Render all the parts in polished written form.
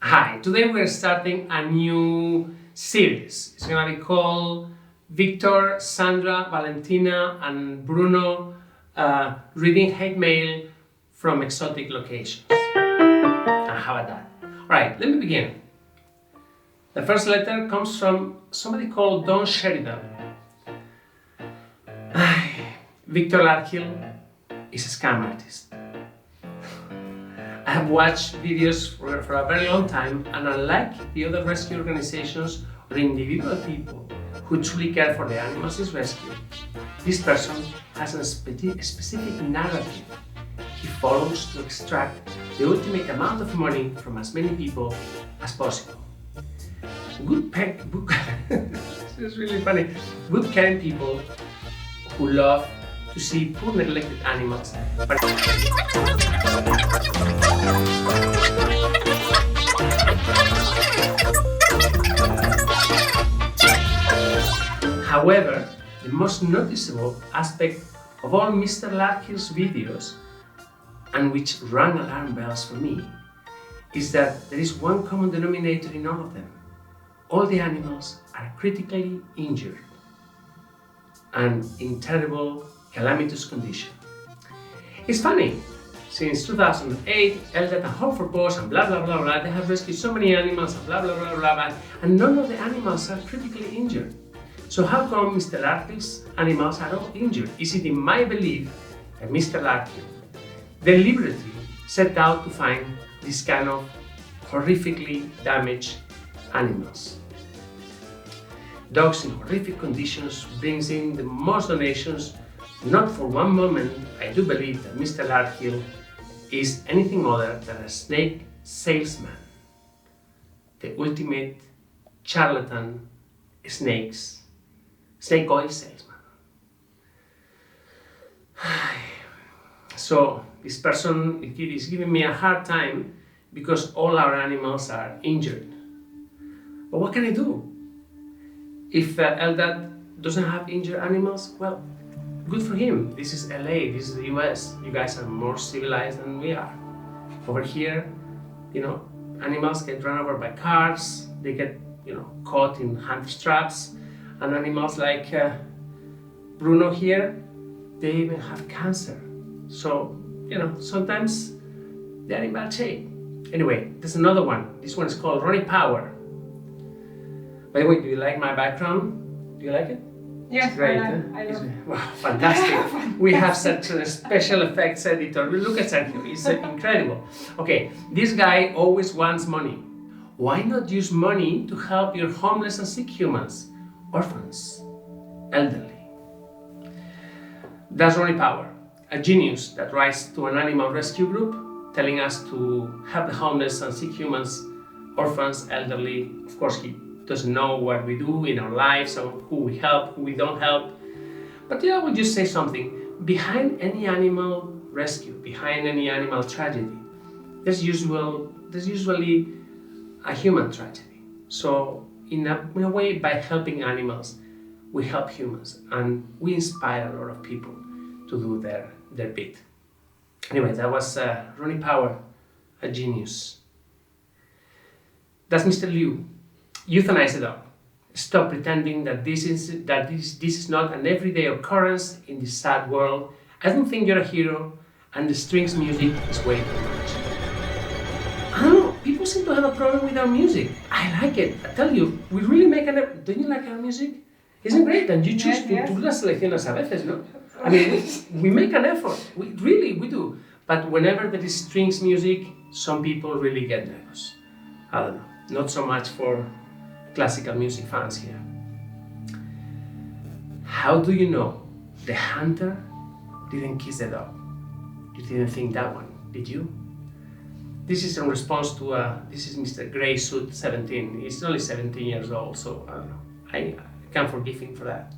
Hi, today we're starting a new series. It's gonna be called Viktor, Sandra, Valentina, and Bruno reading hate mail from exotic locations. How about that? Alright, let me begin. The first letter comes from somebody called Don Sheridan. Viktor Larkhill is a scam artist. I have watched videos for a very long time, and unlike the other rescue organizations or individual people who truly care for the animals he's rescued, this person has a specific narrative he follows to extract the ultimate amount of money from as many people as possible. This is really funny. Good caring people who love to see poor neglected animals. However, the most noticeable aspect of all Mr. Larkhill's videos, and which rang alarm bells for me, is that there is one common denominator in all of them. All the animals are critically injured and in terrible, calamitous condition. It's funny, since 2008, Eldad and Holford Bosch and blah blah blah blah, they have rescued so many animals and blah blah blah blah, and none of the animals are critically injured. So how come Mr. Larkhill's animals are all injured? Is it in my belief that Mr. Larkhill deliberately set out to find this kind of horrifically damaged animals? Dogs in horrific conditions brings in the most donations. Not for one moment I do believe that Mr. Larkhill is anything other than a snake salesman, the ultimate charlatan snake oil salesman. So this person is giving me a hard time because all our animals are injured. But what can I do? If Eldad doesn't have injured animals, well, good for him. This is LA, this is the US. You guys are more civilized than we are. Over here, animals get run over by cars, they get, caught in hamster traps, and animals like Bruno here, they even have cancer. So, sometimes they're in bad shape. Anyway, there's another one. This one is called Ronnie Power. By the way, do you like my background? Do you like it? Yes, it's great. I love it. Wow, fantastic. We have such a special effects editor. Look at Sergio, he's incredible. Okay, this guy always wants money. Why not use money to help your homeless and sick humans, orphans, elderly? That's Ronnie Power, a genius that writes to an animal rescue group telling us to help the homeless and sick humans, orphans, elderly. Of course, he doesn't know what we do in our lives or who we help, who we don't help. But I will just say something. Behind any animal rescue, behind any animal tragedy, there's usually a human tragedy. So in a way, by helping animals, we help humans, and we inspire a lot of people to do their bit. Anyway, that was Ronnie Power, a genius. That's Mr. Liu. Euthanize the dog. Stop pretending that this is not an everyday occurrence in this sad world. I don't think you're a hero, and the strings music is way too much. I don't know, people seem to have a problem with our music. I like it. I tell you, we really make an effort. Don't you like our music? Isn't it great? And you choose to do las selecciones a veces, no? I mean, we make an effort. We do. But whenever there is strings music, some people really get nervous. I don't know. Not so much for classical music fans here. How do you know the hunter didn't kiss the dog? You didn't think that one, did you? This is in response to, this is Mr. Grey Suit 17. He's only 17 years old, so I don't know. I can't forgive him for that.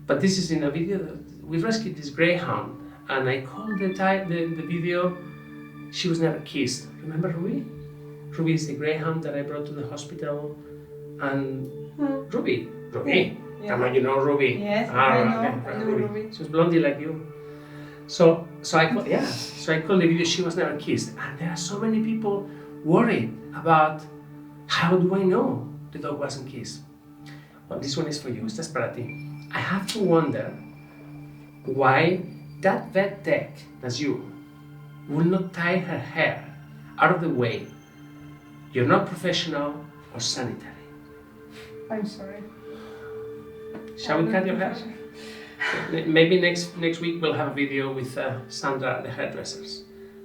But this is in a video that we rescued this greyhound, and I called the video, She Was Never Kissed. Remember Ruby? Ruby is the greyhound that I brought to the hospital. And Ruby. Yeah. Come on, you know Ruby. Yes, I know. Okay, I know Ruby. She was blondie like you. So I called the video She Was Never Kissed. And there are so many people worried about How do I know the dog wasn't kissed? Well, this one is for you. Esta es para ti. I have to wonder why that vet tech, that's you, will not tie her hair out of the way. You're not professional or sanitary. I'm sorry. Shall we cut your hair? Maybe next week we'll have a video with Sandra, the hairdressers.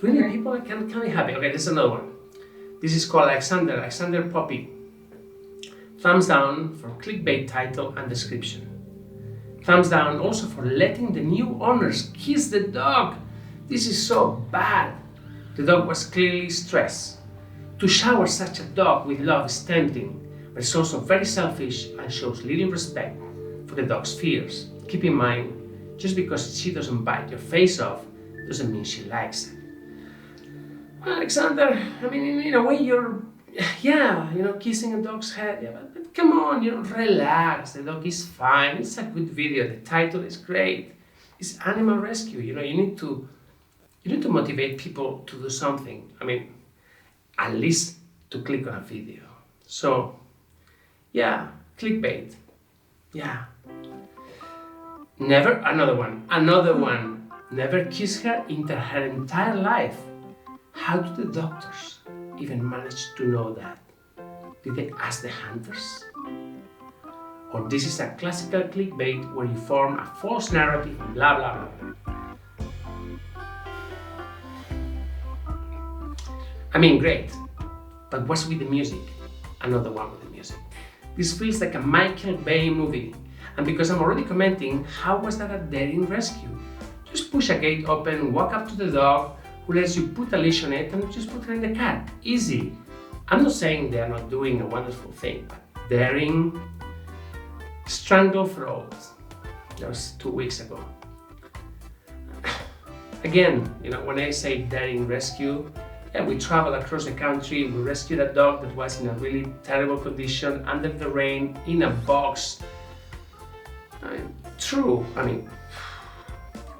Really, Okay. people can be happy. Okay, this is another one. This is called Alexander Poppy. Thumbs down for clickbait title and description. Thumbs down also for letting the new owners kiss the dog. This is so bad. The dog was clearly stressed. To shower such a dog with love is tempting, but it's also very selfish and shows little respect for the dog's fears. Keep in mind, just because she doesn't bite your face off doesn't mean she likes it. Alexander, I mean, in a way you're, kissing a dog's head, but come on, relax, the dog is fine, it's a good video, the title is great, it's animal rescue, you need to motivate people to do something, I mean, at least to click on a video. So, yeah, clickbait, yeah. Another one, never kiss her in her entire life. How do the doctors even manage to know that? Did they ask the hunters? Or this is a classical clickbait where you form a false narrative and blah blah blah. I mean, great, but what's with the music? Another one with the music. This feels like a Michael Bay movie, and because I'm already commenting, how was that a daring rescue? Just push a gate open, walk up to the dog, who lets you put a leash on it and just put her in the cat. Easy. I'm not saying they're not doing a wonderful thing, but daring. Strangle throat. That was 2 weeks ago. Again, when I say daring rescue, we traveled across the country, we rescued a dog that was in a really terrible condition, under the rain, in a box. True,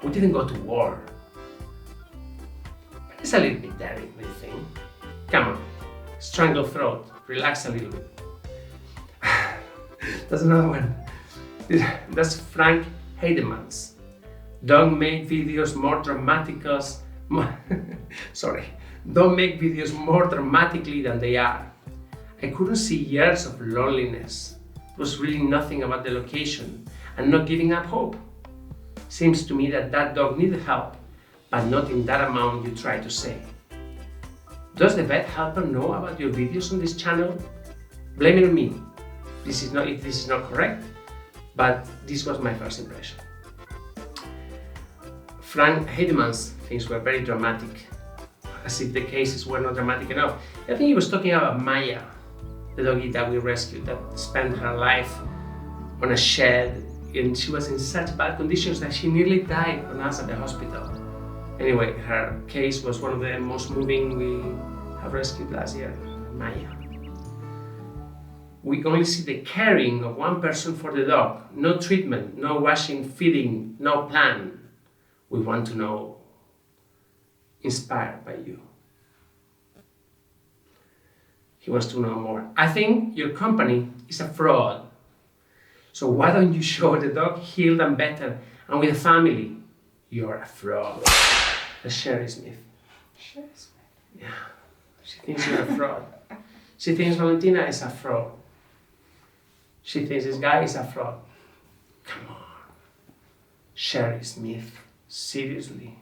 we didn't go to war. It's a little bit daring, do you think? Come on, strangle throat, relax a little bit. That's another one. That's Frank Heidemans. Don't make videos more Don't make videos more dramatically than they are. I couldn't see years of loneliness. It was really nothing about the location and not giving up hope. Seems to me that dog needed help, but not in that amount you try to say. Does the vet helper know about your videos on this channel? Blame it on me. This is not correct, but this was my first impression. Frank Heidemans things were very dramatic, as if the cases were not dramatic enough. I think he was talking about Maya, the doggy that we rescued, that spent her life on a shed, and she was in such bad conditions that she nearly died on us at the hospital. Anyway, her case was one of the most moving we have rescued last year, Maya. We only see the caring of one person for the dog, no treatment, no washing, feeding, no plan. We want to know, inspired by you. He wants to know more. I think your company is a fraud. So why don't you show the dog healed and better and with a family? You're a fraud. That's Sherry Smith. Sherry Smith? Yeah. She thinks you're a fraud. She thinks Valentina is a fraud. She thinks this guy is a fraud. Come on. Sherry Smith. Seriously.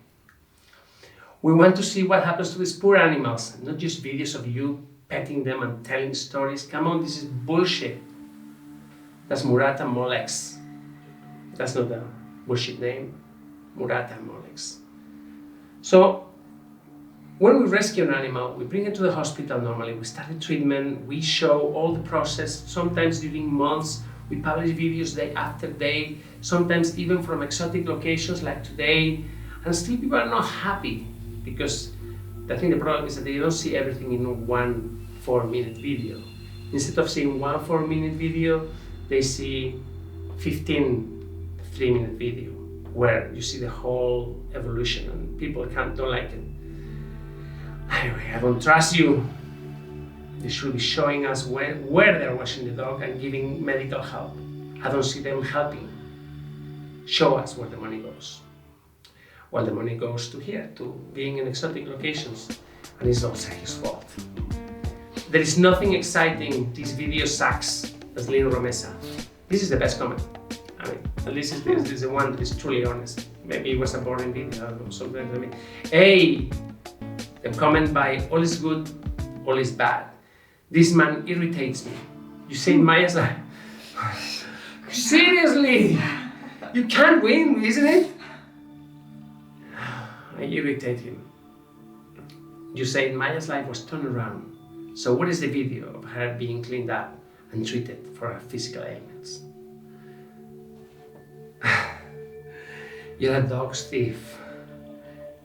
We want to see what happens to these poor animals, not just videos of you petting them and telling stories. Come on, this is bullshit. That's Murata Molex. That's not the bullshit name. Murata Molex. So, when we rescue an animal, we bring it to the hospital normally. We start the treatment, we show all the process. Sometimes during months, we publish videos day after day, sometimes even from exotic locations like today. And still people are not happy because I think the problem is that they don't see everything in one 4-minute video. Instead of seeing one 4-minute video, they see 15 3-minute video where you see the whole evolution and people don't like it. Anyway, I don't trust you. They should be showing us where they're washing the dog and giving medical help. I don't see them helping. Show us where the money goes. Well, the money goes to here, to being in exotic locations, and it's also his fault. There is nothing exciting. This video sucks. As Lynn Romesa. This is the best comment. I mean, at least this is the one that is truly honest. Maybe it was a boring video, I don't know, something like that. Hey, the comment by all is good, all is bad. This man irritates me. You say Maya's like, seriously, you can't win, isn't it? I irritate him. You say Maya's life was turned around. So what is the video of her being cleaned up and treated for her physical ailments? You're a dog thief.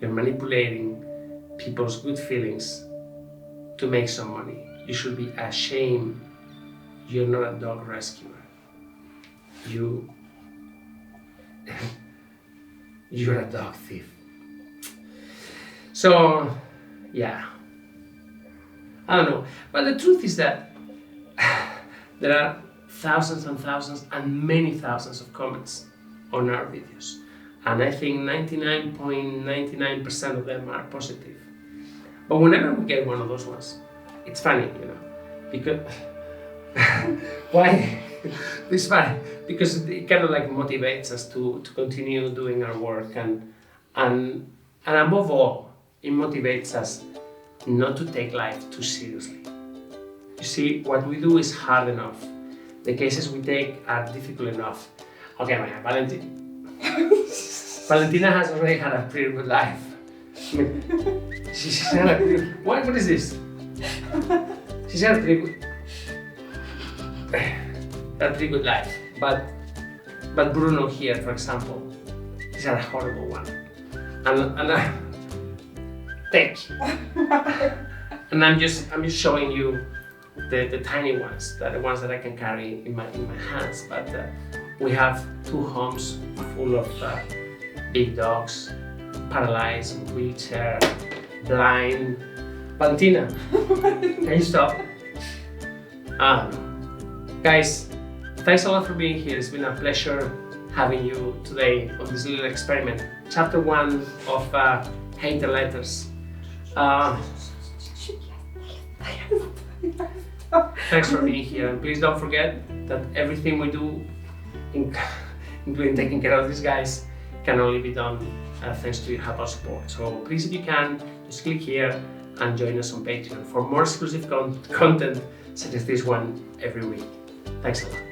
You're manipulating people's good feelings to make some money. You should be ashamed. You're not a dog rescuer. You're a dog thief. So, yeah. I don't know. But the truth is that there are thousands and thousands and many thousands of comments on our videos. And I think 99.99% of them are positive. But whenever we get one of those ones, it's funny, you know, because why? It's funny because it kind of like motivates us to continue doing our work, and above all, it motivates us not to take life too seriously. You see, what we do is hard enough. The cases we take are difficult enough. Okay, Valentina has already had a pretty good life. I mean, she's had a pretty, what is this? She's had a pretty good life. But Bruno here, for example, he's had a horrible one. And thank you. And I'm just showing you the tiny ones, the ones that I can carry in my hands. But we have 2 homes full of big dogs, paralyzed, wheelchair, blind. Valentina, can you stop? Guys, thanks a lot for being here. It's been a pleasure having you today on this little experiment. Chapter 1 of Hater Letters. Thanks for being here, and please don't forget that everything we do, including taking care of these guys, can only be done thanks to your help and support. So please, if you can, just click here and join us on Patreon for more exclusive content such as this one every week. Thanks a lot.